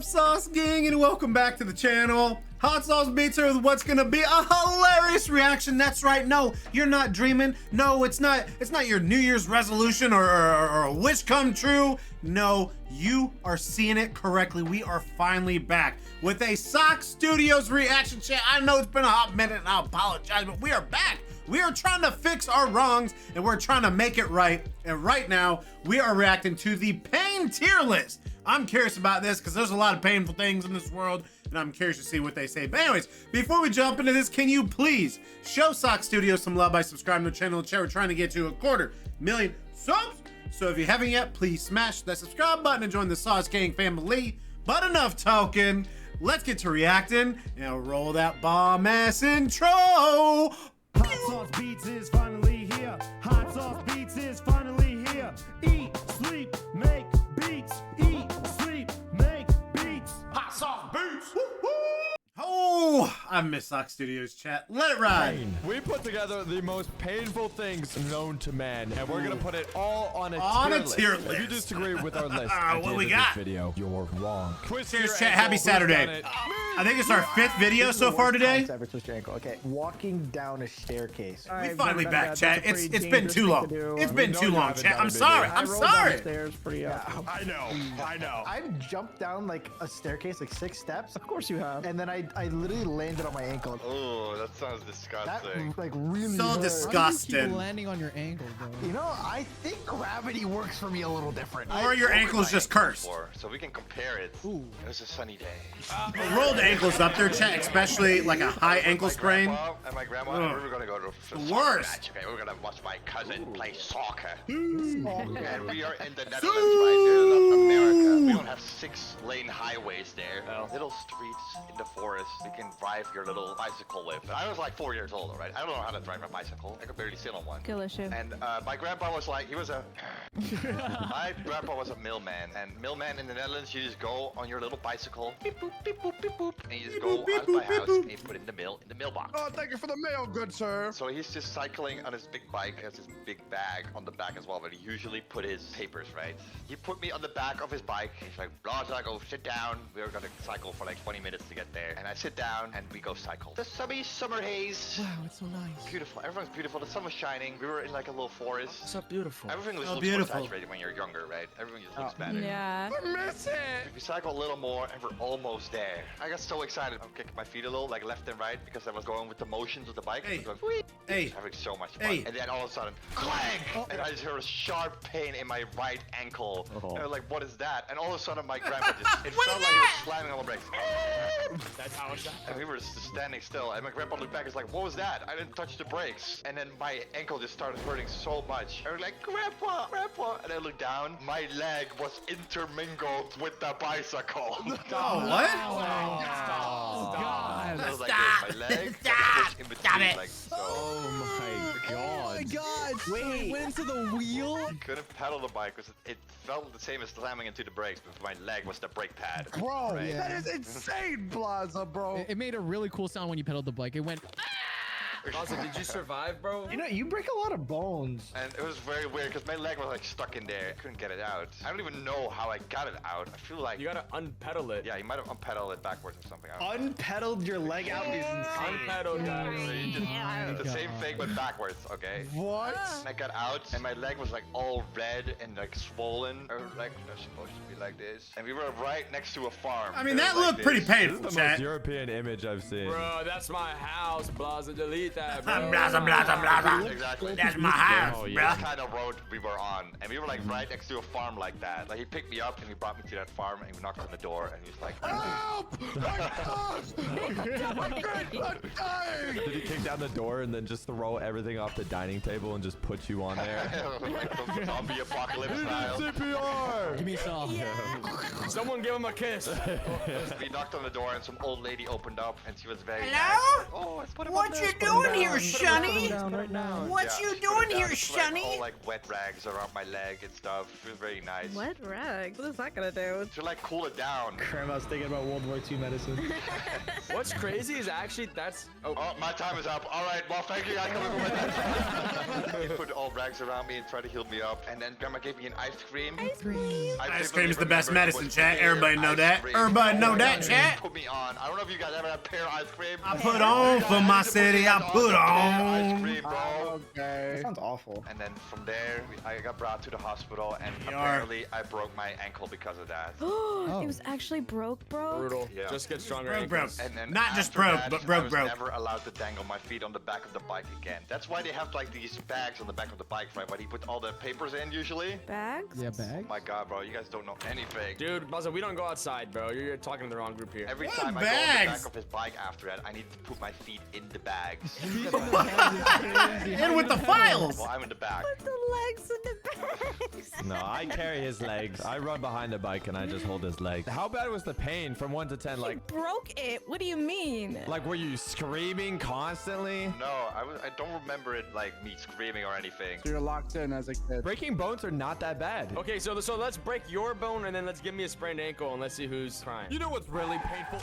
up, Sauce Gang, and welcome back to the channel. Hot Sauce Beats here with what's gonna be a hilarious reaction. That's right. No, you're not dreaming. No, it's not your New Year's resolution or a wish come true. No, you are seeing it correctly. We are finally back with a SocksStudios reaction chat. I know it's been a hot minute, and I apologize, but we are back. We are trying to fix our wrongs, and we're trying to make it right. And right now, we are reacting to the pain tier list. I'm curious about this because there's a lot of painful things in this world, and I'm curious to see what they say. But anyways, before we jump into this, can you please show SocksStudios some love by subscribing to the channel? We're trying to get to 250,000 subs. So if you haven't yet, please smash that subscribe button and join the Sauce Gang family. But enough talking. Let's get to reacting and roll that bomb ass intro. Hot Sauce Beats is finally here. Hot Sauce Beats is finally here. Eat, sleep, make beats. Eat, sleep, make beats. Hot Sauce Beats. Woo-hoo! Oh, I miss SocksStudios chat. Let it ride. We put together the most painful things known to man, and we're gonna put it all on a tier list. If you disagree with our list, what we got? This video, you're wrong. Cheers, chat. Happy Saturday. I think it's our 5th video so far today. Okay, walking down a staircase. We finally back, chat. It's been too long. It's been too long, chat. I'm sorry. I'm sorry. I know. I've jumped down like a staircase, like 6 steps. Of course you have. And then I literally landed on my ankle. Oh, that sounds That disgusting. like really So hurt. disgusting. Landing on your ankle, bro. You know, I think gravity works for me a little different. Or your ankle's just cursed. So we can compare it. Ooh. It was a sunny day. Rolled ankles up there, chat, especially like a high ankle sprain. And my grandma, we were gonna go to The soccer worst. match. Okay, we're gonna watch my cousin play soccer. And we are in the Netherlands, right? This is not America. We don't have 6-lane highways there. Little streets in the forest. You can drive your little bicycle with. I was like 4 years old, right? I don't know how to drive a bicycle. I could barely sit on one. Delicious. And my grandpa was like, my grandpa was a millman. And millman in the Netherlands, you just go on your little bicycle, beep boop, beep boop, beep boop, and you just go out of my house and you put it in the mailbox. Oh, thank you for the mail, good sir. So he's just cycling on his big bike. He has this big bag on the back as well, but he usually put his papers, right? He put me on the back of his bike. He's like, blah, blah, go sit down. We're gonna cycle for like 20 minutes to get there. And I sit down and we go cycle. The sunny summer haze. Wow, it's so nice. Beautiful. Everyone's beautiful. The sun was shining. We were in like a little forest. So beautiful. Everything So looks more beautiful. saturated when you're younger, right? Everything just looks better. Yeah. Miss it. We cycle a little more and we're almost there. I got so excited. I'm kicking my feet a little, like left and right, because I was going with the motions of the bike. Hey. I was going, "Whee!" Hey. Having so much fun. Hey. And then all of a sudden, clang! And I just heard a sharp pain in my right ankle. And I was like, what is that? And all of a sudden, my grandpa just, it felt like he was slamming on the brakes. That's how it's done. And we were just standing still. And my grandpa looked back and was like, what was that? I didn't touch the brakes. And then my ankle just started hurting so much. I was like, Grandpa, Grandpa. And I looked down. My leg was intermingled with the bicycle. Oh, what? God. I was like, Stop. this, my leg Stop. was in between, Stop it. like so. Oh my god. Oh my god. Wait. It went into the wheel? Couldn't pedal the bike because it felt the same as slamming into the brakes, but my leg was the brake pad. Bro, Right. that is insane, Plaza, bro. It made a really cool sound when you pedaled the bike. It went. Also, did you survive, bro? You know, you break a lot of bones. And it was very weird because my leg was like stuck in there. I couldn't get it out. I don't even know how I got it out. I feel like, You gotta unpedal it. yeah, you might have unpedaled it backwards or something. I don't know. Unpedaled your leg out is insane. Unpedaled, guys. The same thing but backwards, okay? What? And I got out and my leg was like all red and like swollen. Or like they're supposed to be like this. And we were right next to a farm. I mean, It was that like looked pretty this. This painful, is the most chat. European image I've seen. Bro, that's my house, Blaza. Delete that, bro. Blaza, blaza, blaza. Exactly. That's my house, Oh, bruh. yeah. That's kind of road we were on, and we were like right next to a farm like that. Like he picked me up and he brought me to that farm, and we knocked on the door, and he's like, Help! Did he kick down the door and then just throw everything off the dining table and just put you on there? like some zombie apocalypse style. CPR! Give me some. Someone give him a kiss. We knocked on the door, and some old lady opened up, and she was very Hello? nice. Oh, it's What you doing doing here, Shunny? Right now. What Yeah, you put it doing down. here, It's like Shunny? all like wet rags around my leg and stuff. It was very nice. Wet rags? What is that gonna do? To like cool it down. Grandma's thinking about World War II medicine. What's crazy is actually that's. Oh, my time is up. All right, well, thank you guys for coming with They put all rags around me and try to heal me up. And then Grandma gave me an ice cream. Ice cream. Ice cream's the best remember medicine, was chat. pear Everybody know ice that. cream. Everybody know Oh my that, God, chat. Put me on. I don't know if you guys ever had pear ice cream. I put on for my city. I put Ice on. cream, bro. Okay. That sounds awful. And then from there, I got brought to the hospital, and You are. apparently I broke my ankle because of that. It was actually broke. Brutal. Yeah. Just get stronger. Broke, broke. ankles. And then Not just after broke, that, but broke, I was broke. never allowed to dangle my feet on the back of the bike again. That's why they have like these bags on the back of the bike, right? Where he put all the papers in usually. Bags? Yeah, bag. Oh my God, bro, you guys don't know anything. Dude, Buzzer, we don't go outside, bro. You're talking to the wrong group here. Every What time I go on the bags? back of his bike after that, I need to put my feet in the bags. In with the files. Well, I'm in the back. Put the legs in the bags. No, I carry his legs. I run behind the bike and I just hold his legs. How bad was the pain from 1 to 10? Like, Broke it. What do you mean? were you screaming constantly? No, I don't remember it like me screaming or anything. You're locked in as a kid. Breaking bones are not that bad. Okay, so let's break your bone and then let's give me a sprained ankle and let's see who's crying. You know what's really painful?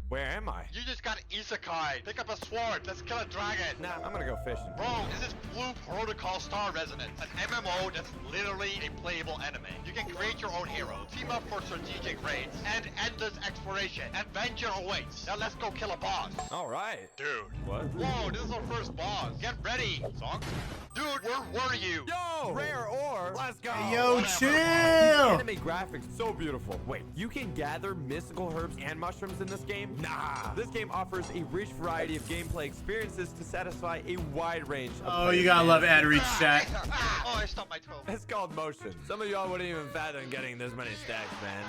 Where am I? You just got isekai. Pick up a sword. Let's kill a dragon. Nah, I'm gonna go fishing. Bro, this is Blue Protocol Star Resonance, an MMO that's literally a playable anime. You can create your own hero, team up for strategic raids, and endless exploration. Adventure awaits. Now let's go kill a boss. All right. Dude. What? Whoa, this is our first boss. Get ready. Socks? Dude, where were you? Yo! Rare ore. Let's go. Yo, Whatever. chill. Anime graphics, so beautiful. Wait, you can gather mystical herbs and mushrooms in this game? Nah. This game offers a rich variety of gameplay experiences to satisfy a wide range of Oh, players' you gotta love needs. ad reach, chat. Oh, I stopped my toe. It's called motion. Some of y'all wouldn't even fathom getting this many stacks, man.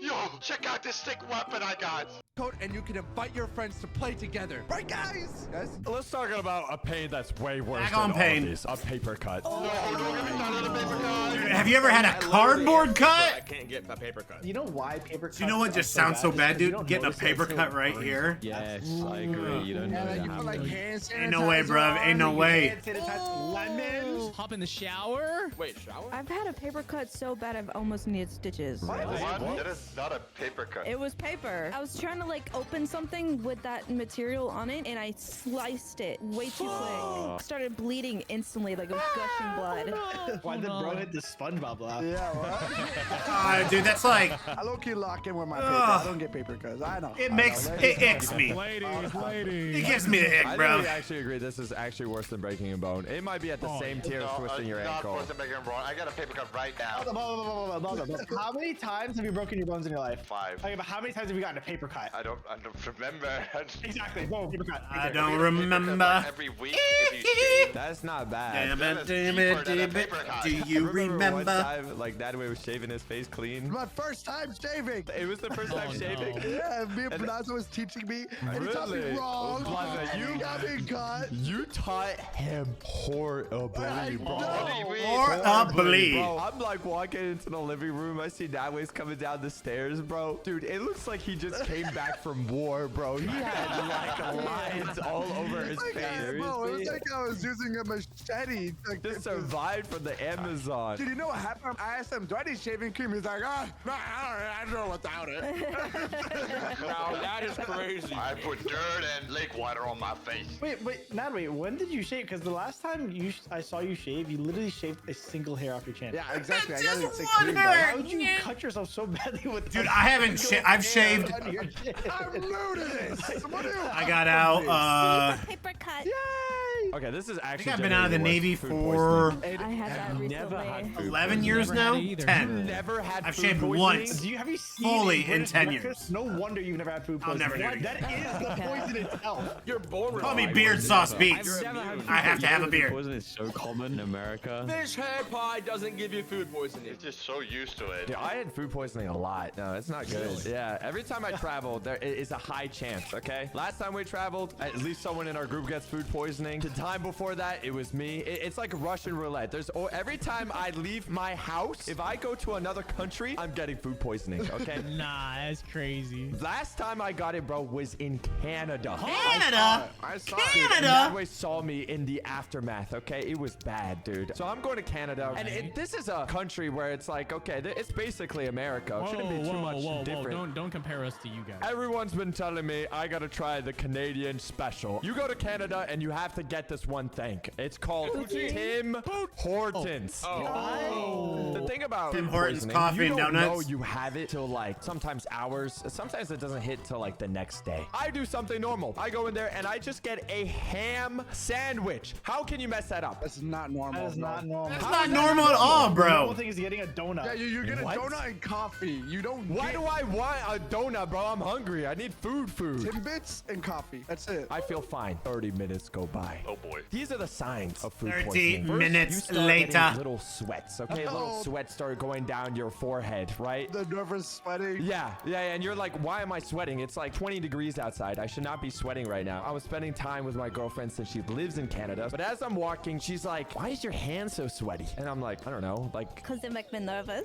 Yo, check out this sick weapon I got. Code and you can invite your friends to play together. Right, guys? Yes. Let's talk about a pain that's way worse Back than on all pain. of these. A paper cut. No, don't get me started on the paper cut. Dude, have you ever had a cardboard I cut? can't get a paper cut. You know why paper cuts? Do you know what just sounds so bad, dude? Getting a paper cut right here. Yes, I agree. You don't know You put like hand sanitizer Ain't no way, bruv. Ain't no on, way. hand sanitizer, lemons. Hop in the shower. Wait, shower? I've had a paper cut so bad I've almost needed stitches. What? That is not a paper cut. It was paper. I was trying to like open something with that material on it and I sliced it way too quick. Started bleeding instantly, like it was gushing blood. Why did bro hit the SpongeBob laugh? Yeah, what? Dude, that's like, I low-key lock in with my paper. Ugh. I don't get paper cuts. I know. it I makes, know. it icks me. Ladies, It ladies. gives me the ick, I bro. think we actually agree this is actually worse than breaking a bone. It might be at the same tier as twisting your not ankle. worth it, making it wrong. I got a paper cut right now. How many times have you broken your bones in your life? 5. Okay, but how many times have you gotten a paper cut? I don't remember. Exactly. Boom, paper cut. I don't remember. Every week, if you shave. That's not bad. Damn it, That is damn cheaper it, than a damn it. paper cut. Do you One remember? time, like that way was shaving his face clean. My first time shaving. It was the first time Oh, shaving. no. Yeah, me and Plaza was teaching me, and he taught me Really? wrong. Plaza, You got me cut. You taught him horribly, I bro. know. Or a bleed. Bro, I'm like walking into the living room. I see Nightways coming down the stairs, bro. Dude, it looks like he just came back from war, bro. He had like lines all over his face. Bro, it was like I was using a machete. Like, Just survived from the Amazon. Dude, you know what happened? I asked him, do I need shaving cream? He's like, nah, I don't know without it. Now that is crazy. I put dirt and lake water on my face. Wait, Natalie, when did you shave? Because the last time I saw you shave, you literally shaved a single hair off your chin. Yeah, exactly. I Just got it sick one clean, hair. bro. How would you cut yourself so badly with Dude, a I haven't single I've hair shaved. on your chin? I'm new to this. What do you I got out, Paper cut. Okay, this is I actually. think I've been out of the genuinely Navy worse food for poisoning. I had that recently. 11 years Never had now? it either. 10. Never had I've food shaved poisoning? once. Have you seen Fully a British in 10 breakfast? years. No wonder you've never had food I'll poisoning. never do it That is the poison itself. You're born with Call me it. Beard Sauce Beats. You're immune. I have to have a beard. Poison is so common in America. Fish head pie doesn't give you food poisoning. It's just so used to it. Dude, I had food poisoning a lot. No, it's not good. Yeah, every time I travel, there is a high chance, okay? Last time we traveled, at least someone in our group gets food poisoning. time before that, it was me. It's like Russian roulette. Every time I leave my house, if I go to another country, I'm getting food poisoning, okay? Nah, that's crazy. Last time I got it, bro, was in Canada. Canada? I saw Canada? Madway saw me in the aftermath, okay? It was bad, dude. So I'm going to Canada. And this is a country where it's like, okay, it's basically America. It shouldn't be too much different. Don't compare us to you guys. Everyone's been telling me I gotta try the Canadian special. You go to Canada and you have to get this one thing. It's called Tim Hortons. The thing about Tim Hortons poisoning, coffee you and don't donuts. know you have it till like sometimes hours. Sometimes it doesn't hit till like the next day. I do something normal. I go in there and I just get a ham sandwich. How can you mess that up? That's not normal. That is not normal. That's not normal at all, The bro. whole thing is getting a donut. Yeah, you get a What? donut and coffee. You don't Why get do I want a donut, bro? I'm hungry. I need food. Timbits and coffee. That's it. I feel fine. 30 minutes go by. Oh boy. These are the signs of food 30 poisoning. First, minutes you start later. getting little sweats, okay? Little Oh. sweats start going down your forehead, right? The nervous sweating. Yeah, and you're like, why am I sweating? It's like 20 degrees outside. I should not be sweating right now. I was spending time with my girlfriend since she lives in Canada. But as I'm walking, she's like, why is your hand so sweaty? And I'm like, I don't know, like... Because it makes me nervous.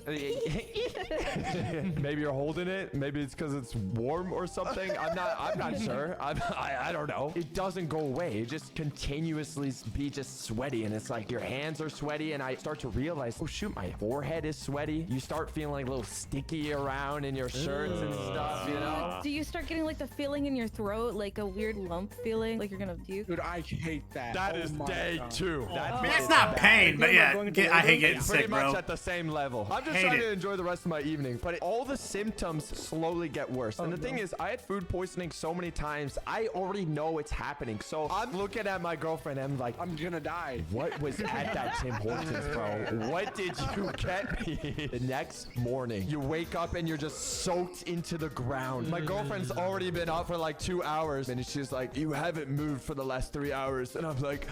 Maybe you're holding it. Maybe it's because it's warm or something. I'm not sure. I don't know. It doesn't go away. It just continuously be just sweaty. And it's like your hands are sweaty. And I start to realize, oh shoot, my forehead is sweaty. You start feeling a little sticky around in your shirts and stuff, you know? Do you start getting like the feeling in your throat, like a weird lump feeling, like you're gonna puke? Dude, I hate that. That Oh is my day God. 2. I mean, it's not pain, but yeah, I hate getting Pretty sick, much bro. at the same level. I'm just Hate trying it. to enjoy the rest of my evening, but all the symptoms slowly get worse. And the thing is, I had food poisoning so many times, I already know it's happening. So I'm looking at my girlfriend and I'm like, I'm gonna die. what was at that Tim Hortons, bro? What did you get me? The next morning, you wake up and you're just soaked into the ground. My girlfriend's already been up for like 2 hours and she's like, you haven't moved for the last 3 hours. And I'm like,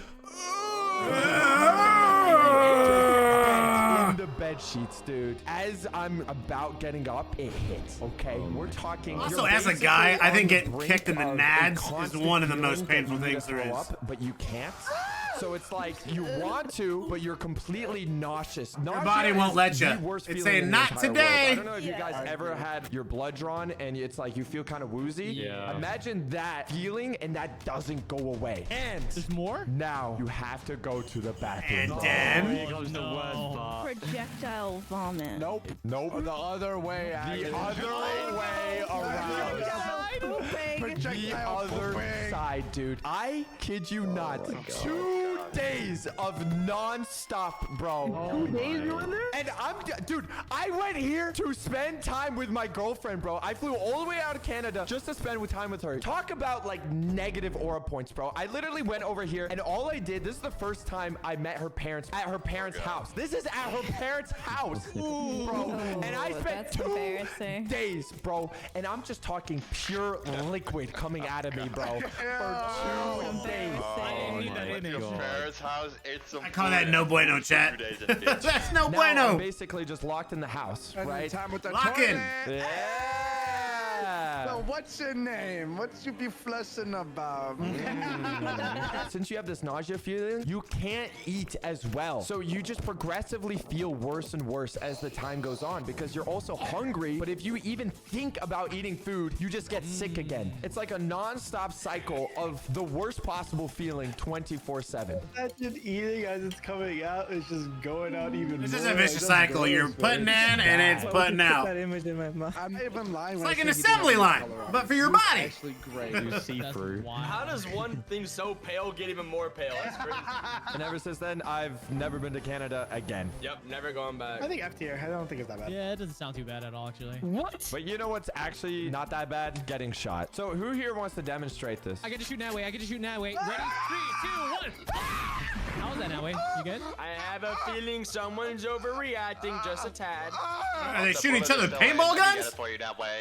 in the bed sheets, dude. As I'm about getting up, it hits. Okay, we're talking. Also, you're as a basically guy, I on think the getting brink kicked in the of a nads is constant one of the feeling most that painful you need things to there throw is. up, but you can't. So it's like you want to, but you're completely nauseous. Your body won't let ya. It's saying, "Not today." I don't know if you guys ever had your blood drawn and it's like you feel kind of woozy. Yeah. Imagine that feeling and that doesn't go away. And There's more? now you have to go to the bathroom. And then Here comes the worst part. Projectile vomit. Nope. Nope. The other way. The other way around. The Projectile other pooping. side, dude. I kid you not. 2 days of non-stop, bro. 2 days you in there? And dude, I went here to spend time with my girlfriend, bro. I flew all the way out of Canada just to spend time with her. Talk about like negative aura points, bro. I literally went over here and all I did, this is the first time I met her parents at her parents' house. This is at her parents' house, bro. And I spent That's 2 embarrassing. days, bro. And I'm just talking pure liquid coming out of me, bro. For 2 days. Your parents' house ate some I call that no bueno, chat. 2 days in bitch. That's no Now I'm bueno. basically just locked in the house, Spending right? time with the Lock in. toilet. Yeah. So what's your name? What you be flushing about? Since you have this nausea feeling, you can't eat as well. So you just progressively feel worse and worse as the time goes on because you're also hungry. But if you even think about eating food, you just get sick again. It's like a non-stop cycle of the worst possible feeling 24/7. Imagine eating as it's coming out. It's just going out even This more. is a vicious That's cycle. gross, You're man. putting in and it's putting out. That image in my mouth. I'm not even lying. It's when I like say an he assembly didn't line, have color on. but for your He was body. Actually great. That's wild. How does one thing so pale get even more pale? That's crazy. And ever since then, I've never been to Canada again. Yep, never going back. I think F tier. I don't think it's that bad. Yeah, it doesn't sound too bad at all, actually. But you know what's actually not that bad? Getting shot. So who here wants to demonstrate this? I get to shoot that way. I get to shoot that way. Ready? 3, 2, 1. That was that, Now? You good? I have a feeling someone's overreacting just a tad. Are they shooting each other with paintball guns? For you that way.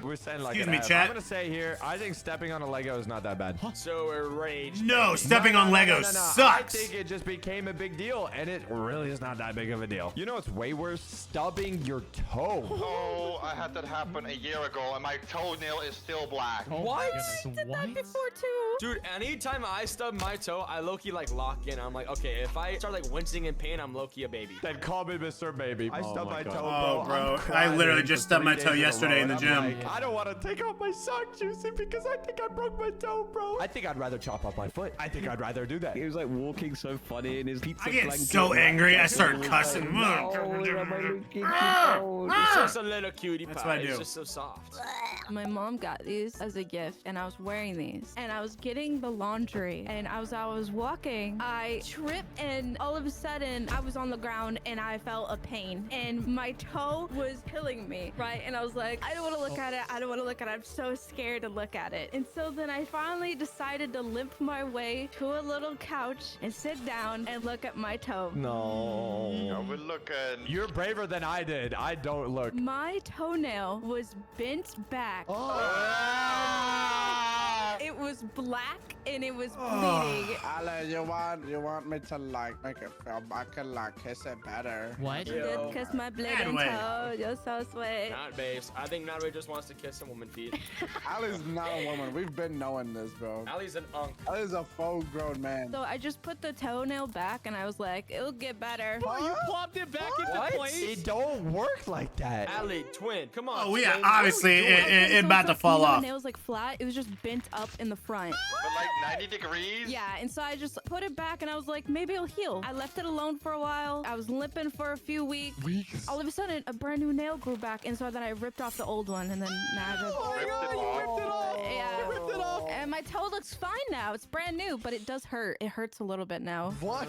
We're saying like Excuse an me, F. chat. I'm gonna say here, I think stepping on a Lego is not that bad. So enraged. No, stepping on Lego I sucks. think it just became a big deal, and it really is not that big of a deal. You know what's way worse? Stubbing your toe. Oh, I had that happen a year ago, and my toenail is still black. Oh, What? my goodness, That before too. Dude, anytime I stub my toe, I low-key like lock in. I'm like, okay, if I start like wincing in pain, I'm low-key a baby. Then call me Mr. Baby. I stubbed my toe, Oh, bro. I'm I literally crying just for stubbed my 3 toe days in a yesterday row, in the and gym. I'm like, I don't want to take off my sock, Juicy, because I think I broke my toe, bro. I think I'd rather chop off my foot. I think I'd rather do that. He was like walking so funny in his pizza I get blanket. so angry, I start cussing. It's just a little cutie pie. That's what I do. It's just so soft. My mom got these as a gift, and I was wearing these, and I was getting the laundry, and as I was walking, I tripped, and all of a sudden, I was on the ground, and I felt a pain, and my toe was killing me, right? And I was like, I don't want to look at it. I don't want to look at it. I'm so scared to look at it. And so then I finally decided to limp my way to a little couch and sit down and look at my toe. No. Are we looking? You're braver than I did. I don't look. My toenail was bent back. It was black and it was bleeding. Alan, you want me to like make it feel back and like kiss it better? What? You did kiss my bleeding Anyway. toe. You're so sweet. Not base. I think Natalie just wants to kiss some woman feet. Ali's not a woman. We've been knowing this, bro. Allie's an unk. Ali's a full-grown man. So I just put the toenail back and I was like, it'll get better. Oh, you plopped it back into What? place? It don't work like that. Allie, twin, come on. Oh, yeah, twin. obviously, it So about it's to like, fall you know, off. The nail's like flat. It was just bent up in the front. But like 90 degrees? Yeah, and so I just put it back and I was like, maybe it'll heal. I left it alone for a while. I was limping for a few weeks. All of a sudden, a brand new nail grew back, and so then I ripped off the old one, and then now I just... Ripped it off. Yeah. And my toe looks fine now. It's brand new, but it does hurt. It hurts a little bit now. What?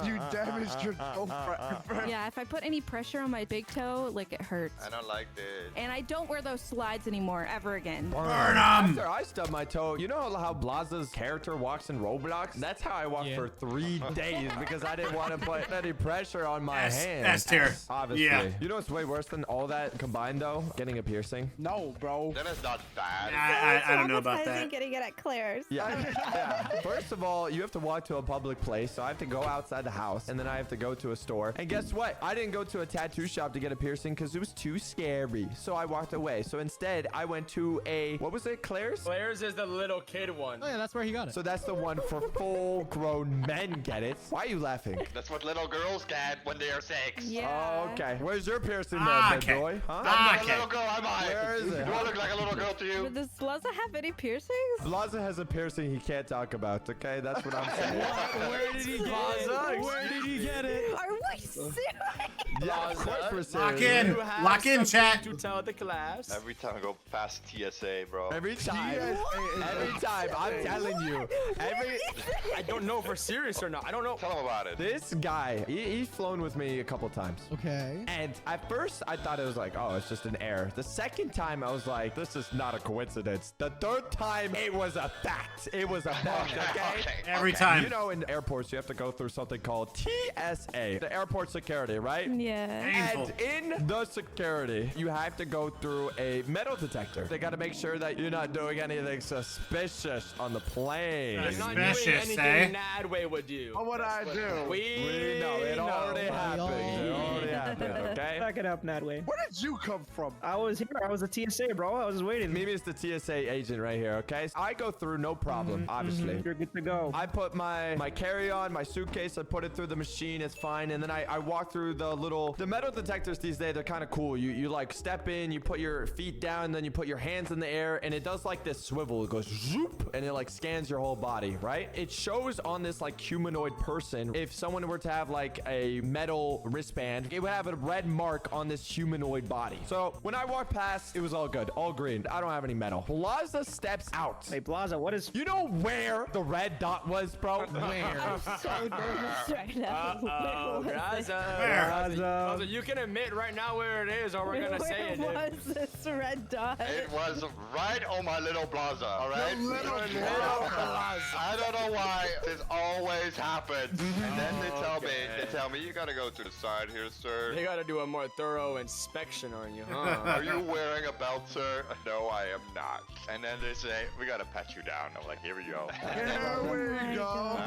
You damaged your toe forever. Yeah, if I put any pressure on my big toe, like it hurts. I don't like this. And I don't wear those slides anymore, ever again. Burn 'em. After I stubbed my toe, you know how Blaza's character walks in Roblox? That's how I walked Yeah. for 3 days because I didn't want to put any pressure on my hand. S tier. Obviously. Yeah. You know what's way worse than all that combined though? Getting a piercing. No, bro. Then it's not bad. I don't know about that. Getting it at Claire's. Yeah. First of all, you have to walk to a public place, so I have to go outside the house, and then I have to go to a store. And guess what? I didn't go to a tattoo shop to get a piercing because it was too scary. So I walked away. So instead, I went to a, what was it, Claire's? Claire's is the little kid one. Oh, yeah, that's where he got it. So that's the one for full-grown men, get it? Why are you laughing? That's what little girls get when they are 6. Yeah. Oh, okay. Where's your piercing then, Ah, big okay. boy? Huh? I'm not Okay. a little girl, am I? Where is it? Do I look like a little girl to you? Does Laza have any piercings? Blaza has a piercing he can't talk about, okay? That's what I'm saying. Where did he get it? Where did he get it? Are we serious? Yeah, of course we're serious. Lock in. You have Lock in, something chat. to tell the class. Every time I go past TSA, bro. Every time. Every time. I'm telling you. I don't know if we're serious or not. I don't know. Tell them about it. This guy, he's flown with me a couple times. Okay. And at first, I thought it was like, oh, it's just an error. The second time, I was like, this is not a coincidence. The third time, it was a fact. It was a fact, okay? Every time. You know, in airports, you have to go through something called TSA, the airport security, right? Yeah. Painful. And in the security, you have to go through a metal detector. They got to make sure that you're not doing anything suspicious on the plane. I'm not doing Suspicious, anything Nadway would do. What would I do? We know it already happened. It already happened, okay? Back it up, Nadway. Where did you come from? I was here. I was a TSA, bro. I was just waiting. Mimi is the TSA agent right here, okay? I go through no problem, obviously. You're good to go. I put my carry-on, my suitcase, I put it through the machine, it's fine. And then I walk through the metal detectors these days, they're kind of cool. You like step in, you put your feet down, then you put your hands in the air, and it does like this swivel. It goes zoop, and it like scans your whole body, right? It shows on this like humanoid person, if someone were to have like a metal wristband, it would have a red mark on this humanoid body. So when I walked past, it was all good, all green. I don't have any metal. Plaza steps out. Hey, Blaza, what is... You know where the red dot was, bro? Where? So nervous right now. Oh, Raza. Where? Raza, Blaza. You can admit right now where it is, or we're gonna say it. Where was this red dot? It was right on my little Blaza, alright? I don't know why this always happens. And then they tell me, you gotta go to the side here, sir. They gotta do a more thorough inspection on you, huh? Are you wearing a belt, sir? No, I am not. And then they say, we gotta pat you down. I'm like, here we go. Here we go.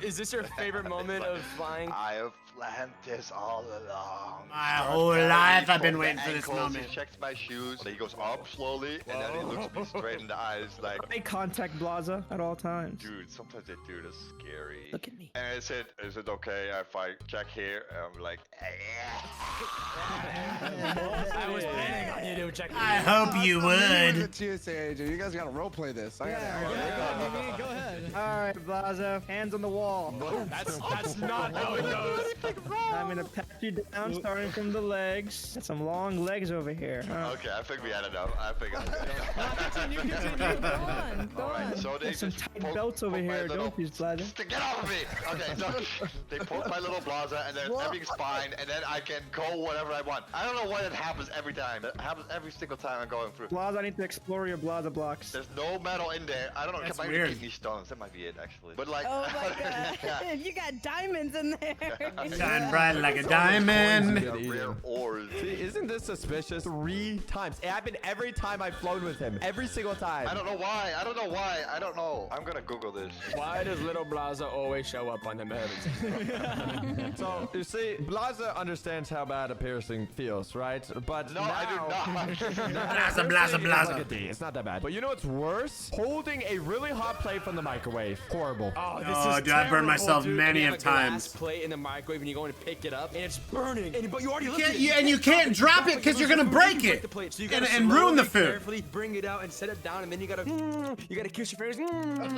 Is this your favorite moment of flying? I have planned this all along. My whole life I've been waiting for this Ankles, moment. He checks my shoes. He goes up slowly, and then he looks me straight in the eyes like, Make contact, Blaza, at all times. dude, sometimes they do this scary. Look at me. And I said, is it okay if I check here? And I'm like, I was planning on you to check. I hope you would. The TSA agent. You guys gotta roleplay this. I gotta. Go ahead. All right, Blaza, hands on the wall. That's not how it goes. I'm gonna pat you down, starting from the legs. Got some long legs over here. Huh? okay, I think we had enough. I think Continue. Go on. Go on. So they Got some just tight poke- belts over poke my here. little- Don't you, Blaza? Get off of me! Okay, so they poke my little Blaza, and then everything's fine, and then I can go whatever I want. I don't know why it happens every time. It happens every single time I'm going through. Blaza, I need to explore your Blaza blocks. There's no metal in there. I don't know. That's It might weird. be kidney stones. That might be it, actually. But like, Oh my god. yeah. You got diamonds in there. Shine bright like a diamond. They're rare ores. See, isn't this suspicious? 3 times. It happened every time I've flown with him. Every single time. I don't know why. I don't know why. I don't know. I'm gonna Google this. Why does little Blaza always show up on the maps? So, you see, Blaza understands how bad a piercing feels, right? But No, I do not. Blaza, blaza, blaza. It's not that bad. But you know what's worse? Holding a really hot plate from the microwave. Horrible. Oh, this Oh, is dude, I've burned terrible, myself dude. many You have of a glass times. plate in the microwave, and you go and pick it up, and it's burning. But you already And you can't drop it because you're gonna break it So you and ruin the food. Carefully bring it out and set it down, and then you gotta kiss your fingers.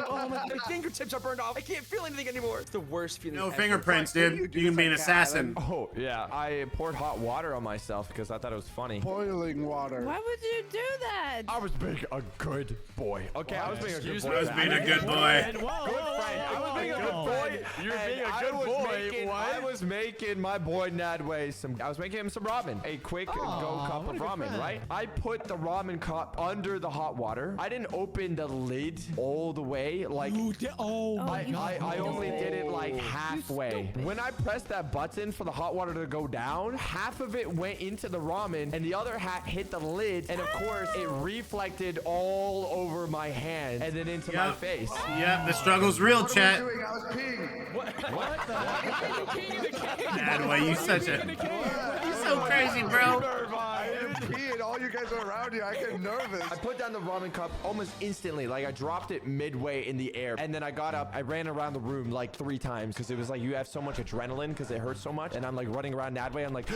Oh my fingertips are burned off. I can't feel anything anymore. It's the worst feeling. No ever. fingerprints, dude. You can be an assassin. Oh, yeah. I poured hot water on myself because I thought it was funny. Boiling water. Why would you do that? I was being a good boy. Okay, I was being a good boy. I was being a good boy. I was being a good boy. You're and being a I good was boy. making- What? I was making my boy Nadway I was making him some ramen. A quick go cup of ramen, right? I put the ramen cup under the hot water. I didn't open the lid all the way. Like, I only did it like halfway. When I pressed that button for the hot water to go down, half of it went into the ramen and the other half hit the lid. And of course, it reflected all over my hand and then into my face. Yep, the struggle's real, chat. I was peeing. Nadway, you such a... You're so crazy, bro. I didn't pee and all you guys are around here. I get nervous. I put down the ramen cup almost instantly. Like, I dropped it midway in the air. And then I got up. I ran around the room like 3 times because it was like you have so much adrenaline because it hurts so much. And I'm like running around that way. I'm like...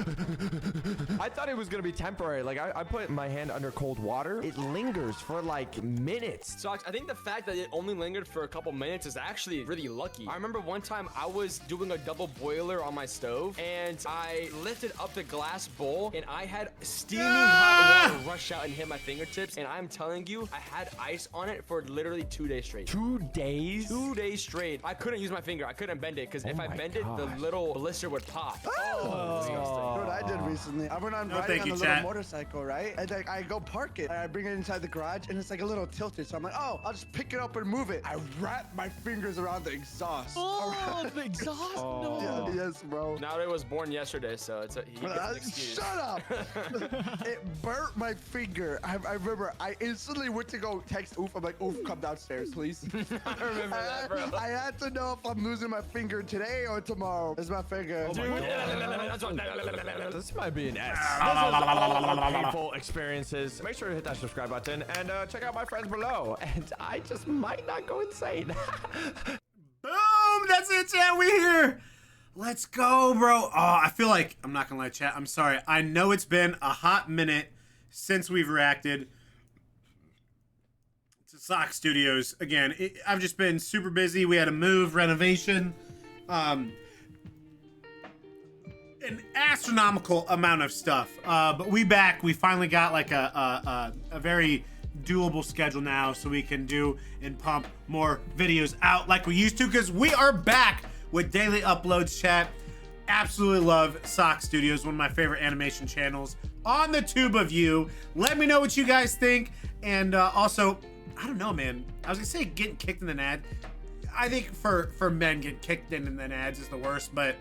I thought it was going to be temporary. Like, I put my hand under cold water. It lingers for like minutes. Socks, I think the fact that it only lingered for a couple minutes is actually really lucky. I remember one time I was doing a double boiler on my stove and I lifted up the glass bowl and I had steaming hot water rush out and hit my fingertips. And I'm telling you, I had ice on it for literally 2 days straight. 2 days? 2 days straight. I couldn't use my finger. I couldn't bend it because if I bend it, the little blister would pop. Oh, disgusting. What I did recently, I went on riding thank on you, a little chat. motorcycle, right? And like I go park it, and I bring it inside the garage, and it's like a little tilted. So I'm like, oh, I'll just pick it up and move it. I wrap my fingers around the exhaust. Oh, the exhaust. No. Yeah, yes, bro. Now it was born yesterday, so it's he gets an excuse. Shut up! It burnt my finger. I remember I instantly went to go text Oof. I'm like, Oof, come downstairs, please. I remember that, bro. I had to know if I'm losing my finger today or tomorrow. It's my finger. This might be an S. Painful experiences. Make sure to hit that subscribe button and check out my friends below. And I just might not go insane. Boom! That's it, chat. We here. Let's go, bro. Oh, I feel like I'm not gonna lie, chat. I'm sorry. I know it's been a hot minute since we've reacted to SocksStudios. Again, I've just been super busy. We had a move, renovation, an astronomical amount of stuff. But we back. We finally got like a very doable schedule now, so we can do and pump more videos out like we used to, because we are back with daily uploads, chat. absolutely love SocksStudios, one of my favorite animation channels on the tube of you. Let me know what you guys think. And also, I don't know, man. I was gonna say getting kicked in the nads. I think for men, getting kicked in the nads is the worst, but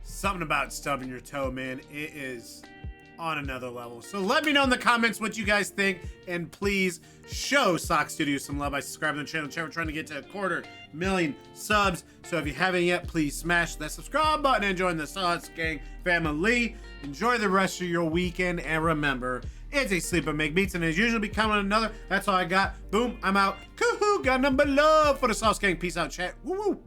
something about stubbing your toe, man, it is on another level. So let me know in the comments what you guys think, and please show SocksStudios some love by subscribing to the channel. We're trying to get to 250,000 subs, so if you haven't yet, please smash that subscribe button and join the Sauce Gang family. Enjoy the rest of your weekend, and remember, it's a sleep and make beats, and as usual, be coming another. That's all I got. Boom, I'm out. Coo-hoo, got number love for the Sauce Gang. Peace out, chat. Woo-woo.